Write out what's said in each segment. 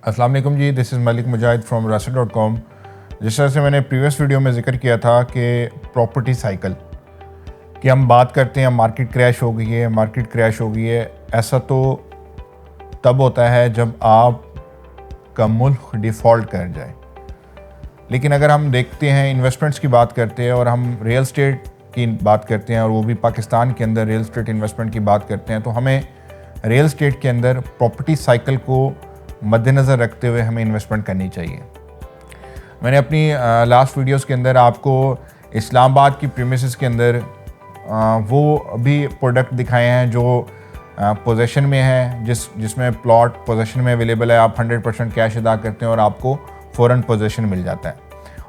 अस्सलाम वालेकुम जी, this is Malik Mujahid from Rasid.com। जिस तरह से मैंने प्रीवियस वीडियो में ज़िक्र किया था कि प्रॉपर्टी साइकिल कि हम बात करते हैं मार्केट क्रैश हो गई है, मार्केट क्रैश हो गई है। ऐसा तो तब होता है जब आपका मुल्क डिफ़ॉल्ट कर जाए। लेकिन अगर हम देखते हैं इन्वेस्टमेंट्स की बात करते हैं और हम रियल एस्टेट की बात करते हैं और वो भी पाकिस्तान के अंदर रियल एस्टेट इन्वेस्टमेंट की बात करते हैं, तो हमें रियल एस्टेट के अंदर प्रॉपर्टी साइकिल को मद्देनज़र रखते हुए हमें इन्वेस्टमेंट करनी चाहिए। मैंने अपनी लास्ट वीडियोस के अंदर आपको इस्लामाबाद की प्रीमिसेस के अंदर वो भी प्रोडक्ट दिखाए हैं जो पोजेशन में है, जिसमें प्लॉट पोजेशन में अवेलेबल है। आप 100% कैश अदा करते हैं और आपको फ़ौरन पोजेशन मिल जाता है।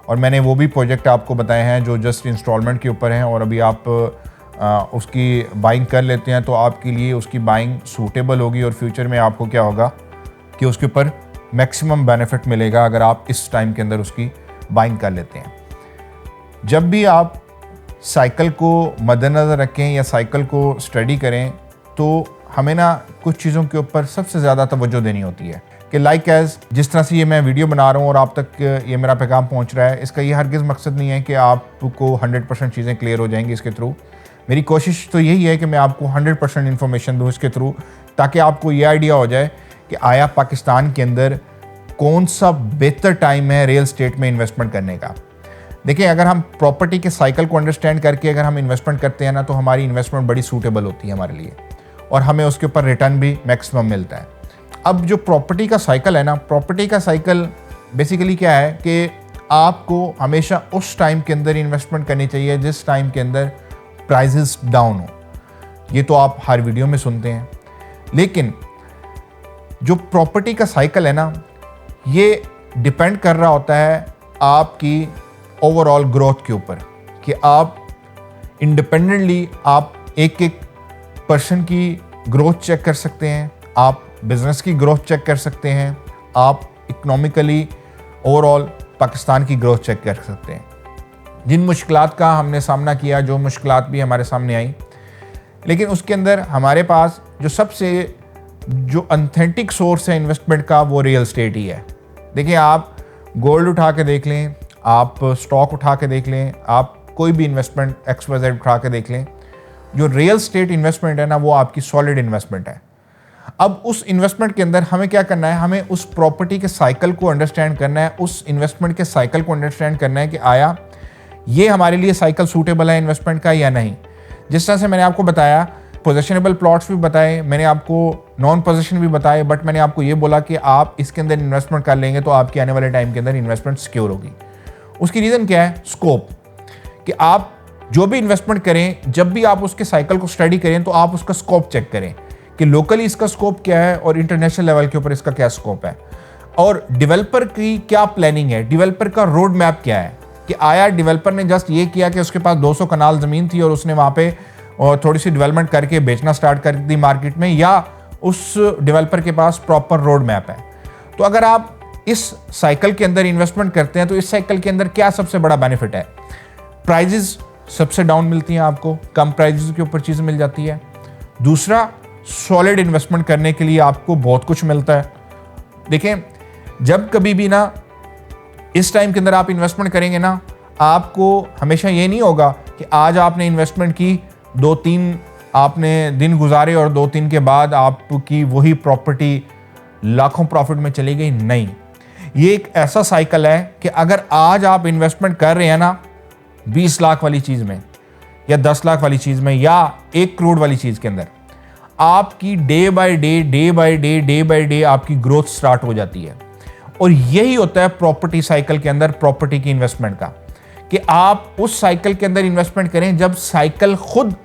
और मैंने वो भी प्रोजेक्ट आपको बताए हैं जो जस्ट इंस्टॉलमेंट के ऊपर हैं और अभी आप उसकी बाइंग कर लेते हैं तो आपके लिए उसकी बाइंग सूटेबल होगी और फ्यूचर में आपको क्या होगा कि उसके ऊपर मैक्सिमम बेनिफिट मिलेगा अगर आप इस टाइम के अंदर उसकी बाइंग कर लेते हैं। जब भी आप साइकिल को मद्देनज़र रखें या साइकिल को स्टडी करें तो हमें ना कुछ चीज़ों के ऊपर सबसे ज़्यादा तवज्जो देनी होती है कि लाइक एज जिस तरह से ये मैं वीडियो बना रहा हूँ और आप तक ये मेरा पैगाम पहुँच रहा है, इसका ये हरगिज़ मकसद नहीं है कि आपको 100% चीज़ें क्लियर हो जाएंगी इसके थ्रू। मेरी कोशिश तो यही है कि मैं आपको 100% इन्फॉर्मेशन दूँ इसके थ्रू, ताकि आपको ये आइडिया हो जाए कि आया पाकिस्तान के अंदर कौन सा बेहतर टाइम है रियल एस्टेट में इन्वेस्टमेंट करने का। देखिए, अगर हम प्रॉपर्टी के साइकिल को अंडरस्टैंड करके अगर हम इन्वेस्टमेंट करते हैं ना, तो हमारी इन्वेस्टमेंट बड़ी सूटेबल होती है हमारे लिए और हमें उसके ऊपर रिटर्न भी मैक्सिमम मिलता है। अब जो प्रॉपर्टी का साइकिल है ना, प्रॉपर्टी का साइकिल बेसिकली क्या है कि आपको हमेशा उस टाइम के अंदर इन्वेस्टमेंट करनी चाहिए जिस टाइम के अंदर प्राइजेस डाउन हो। ये तो आप हर वीडियो में सुनते हैं, लेकिन जो प्रॉपर्टी का साइकिल है ना, ये डिपेंड कर रहा होता है आपकी ओवरऑल ग्रोथ के ऊपर कि आप इंडिपेंडेंटली आप एक एक पर्सन की ग्रोथ चेक कर सकते हैं, आप बिजनेस की ग्रोथ चेक कर सकते हैं, आप इकोनॉमिकली ओवरऑल पाकिस्तान की ग्रोथ चेक कर सकते हैं। जिन मुश्किलात का हमने सामना किया, जो मुश्किलात भी हमारे सामने आई, लेकिन उसके अंदर हमारे पास जो ऑथेंटिक सोर्स है इन्वेस्टमेंट का, वो रियल एस्टेट ही है। देखिए, आप गोल्ड उठा के देख लें, आप स्टॉक उठा के देख लें, आप कोई भी इन्वेस्टमेंट XYZ उठा के देख लें, जो रियल एस्टेट इन्वेस्टमेंट है ना, वो आपकी सॉलिड इन्वेस्टमेंट है। अब उस इन्वेस्टमेंट के अंदर हमें क्या करना है, हमें उस प्रॉपर्टी के साइकिल को अंडरस्टैंड करना है, उस इन्वेस्टमेंट के साइकिल को अंडरस्टैंड करना है कि आया ये हमारे लिए साइकिल सूटेबल है इन्वेस्टमेंट का या नहीं। जिस तरह से मैंने आपको बताया, पोजेशनेबल प्लॉट्स भी बताए, मैंने आपको नॉन पोजेशन भी बताए, बट मैंने आपको ये बोला कि आप इसके अंदर इन्वेस्टमेंट कर लेंगे तो आपकी आने वाले टाइम के अंदर इन्वेस्टमेंट सिक्योर होगी। उसकी रीज़न क्या है? स्कोप। कि आप जो भी इन्वेस्टमेंट करें, जब भी आप उसके साइकिल को स्टडी करें तो आप उसका स्कोप चेक करें कि लोकली इसका स्कोप क्या है और इंटरनेशनल लेवल के ऊपर इसका क्या स्कोप है, और डेवलपर की क्या प्लानिंग है, डेवलपर का रोड मैप क्या है कि आया डेवलपर ने जस्ट ये किया कि उसके पास 200 कनाल ज़मीन थी और उसने वहाँ पे और थोड़ी सी डेवलपमेंट करके बेचना स्टार्ट कर दी मार्केट में, या उस डेवलपर के पास प्रॉपर रोड मैप है। तो अगर आप इस साइकिल के अंदर इन्वेस्टमेंट करते हैं तो इस साइकिल के अंदर क्या सबसे बड़ा बेनिफिट है? प्राइजेस सबसे डाउन मिलती हैं, आपको कम प्राइजेस के ऊपर चीज़ मिल जाती है। दूसरा, सॉलिड इन्वेस्टमेंट करने के लिए आपको बहुत कुछ मिलता है। देखें, जब कभी भी ना इस टाइम के अंदर आप इन्वेस्टमेंट करेंगे ना, आपको हमेशा ये नहीं होगा कि आज आपने इन्वेस्टमेंट की, 2-3 आपने दिन गुजारे और 2-3 के बाद आपकी वही प्रॉपर्टी लाखों प्रॉफिट में चली गई। नहीं, ये एक ऐसा साइकिल है कि अगर आज आप इन्वेस्टमेंट कर रहे हैं ना 20 लाख वाली चीज़ में या 10 लाख वाली चीज़ में या 1 करोड़ वाली चीज़ के अंदर, आपकी डे बाय डे आपकी ग्रोथ स्टार्ट हो जाती है। और यही होता है प्रॉपर्टी साइकिल के अंदर, प्रॉपर्टी की इन्वेस्टमेंट का, कि आप उस साइकिल के अंदर इन्वेस्टमेंट करें जब साइकिल खुद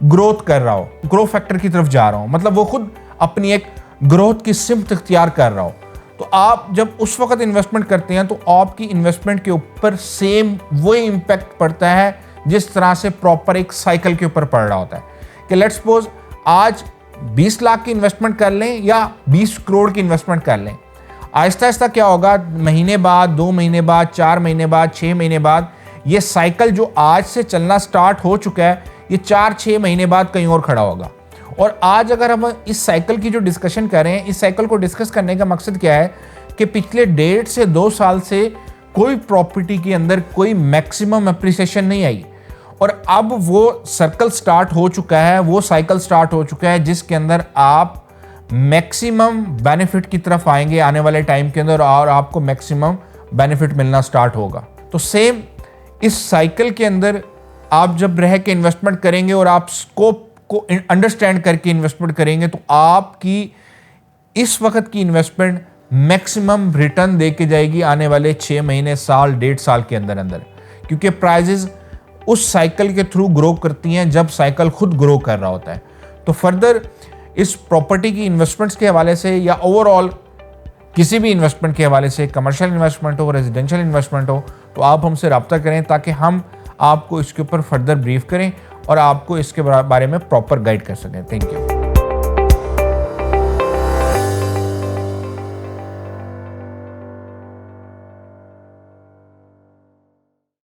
ग्रोथ कर रहा हो, ग्रो फैक्टर की तरफ जा रहा हो, मतलब वो खुद अपनी एक ग्रोथ की सिमत इख्तियार कर रहा हो। तो आप जब उस वक्त इन्वेस्टमेंट करते हैं तो आपकी इन्वेस्टमेंट के ऊपर सेम वही इम्पैक्ट पड़ता है जिस तरह से प्रॉपर एक साइकिल के ऊपर पड़ रहा होता है। कि लेट्स सपोज आज 20 लाख की इन्वेस्टमेंट कर लें या 20 करोड़ की इन्वेस्टमेंट कर लें, आहिस्ता आहिस्ता क्या होगा, महीने बाद, 2 महीने बाद, 4 महीने बाद, 6 महीने बाद, ये साइकिल जो आज से चलना स्टार्ट हो चुका है, ये 4-6 महीने बाद कहीं और खड़ा होगा। और आज अगर हम इस साइकिल की जो डिस्कशन कर रहे हैं, इस साइकिल को डिस्कस करने का मकसद क्या है कि पिछले 1.5 से 2 साल से कोई प्रॉपर्टी के अंदर कोई मैक्सिमम अप्रिसिएशन नहीं आई, और अब वो सर्कल स्टार्ट हो चुका है, वो साइकिल स्टार्ट हो चुका है जिसके अंदर आप मैक्सिमम बेनिफिट की तरफ आएंगे आने वाले टाइम के अंदर, और आपको मैक्सिमम बेनिफिट मिलना स्टार्ट होगा। तो सेम इस साइकिल के अंदर आप जब रह के इन्वेस्टमेंट करेंगे और आप स्कोप को अंडरस्टैंड करके इन्वेस्टमेंट करेंगे तो आपकी इस वक्त की इन्वेस्टमेंट मैक्सिमम रिटर्न दे के जाएगी आने वाले 6 महीने, साल, 1.5 साल के अंदर अंदर, क्योंकि प्राइजेस उस साइकिल के थ्रू ग्रो करती हैं जब साइकिल खुद ग्रो कर रहा होता है। तो फर्दर इस प्रॉपर्टी की इन्वेस्टमेंट्स के हवाले से या ओवरऑल किसी भी इन्वेस्टमेंट के हवाले से, कमर्शियल इन्वेस्टमेंट हो, रेजिडेंशियल इन्वेस्टमेंट हो, तो आप हमसे रब्ता करें ताकि हम आपको इसके ऊपर फर्दर ब्रीफ करें और आपको इसके बारे में प्रॉपर गाइड कर सकें। Thank you.